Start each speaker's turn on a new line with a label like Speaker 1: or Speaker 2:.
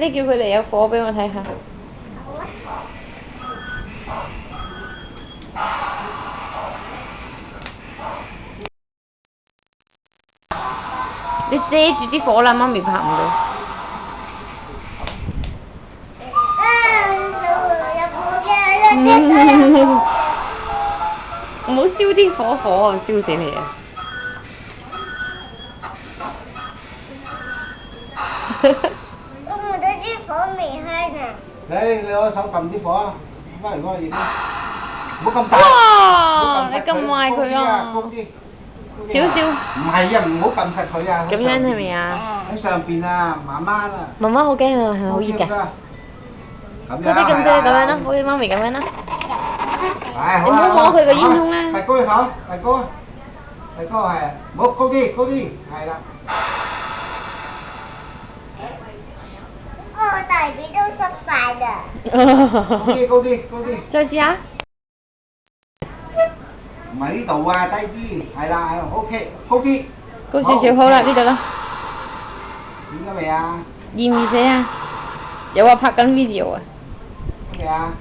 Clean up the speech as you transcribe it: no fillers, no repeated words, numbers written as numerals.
Speaker 1: 啲叫佢哋有火俾我睇下。你遮住啲火啦，媽咪拍唔到。唔好燒啲火啊！燒死你啊！
Speaker 2: 我冇得啲火未開㗎。
Speaker 3: 你攞手撳啲火啊！翻嚟嗰個熱啦，唔好咁大。
Speaker 1: 哇！你咁壞佢啊！
Speaker 3: 高啲。
Speaker 1: 少少。
Speaker 3: 唔係啊，唔好撳實佢啊！
Speaker 1: 咁樣係咪啊？
Speaker 3: 喺上邊啊，慢慢啊。
Speaker 1: 媽媽好驚啊，係咪好熱㗎？
Speaker 3: 咁
Speaker 1: 嗰啲咁多咁樣啦，好似媽咪咁樣啦。
Speaker 3: 係，
Speaker 1: 你唔好摸佢個煙囪啦。
Speaker 3: 提高隻手，提高啊！提高係，唔好高啲，高啲，係啦。
Speaker 2: 我大髀都濕晒㗎。
Speaker 3: 高啲，高啲，高啲。
Speaker 1: 再試下。
Speaker 3: 唔係呢度啊，低啲，係啦，OK，高啲。
Speaker 1: 高少少好啦，呢度啦。
Speaker 3: 點咗未啊？
Speaker 1: 熱唔熱死啊？有啊，拍緊 video 啊。
Speaker 3: 咩啊？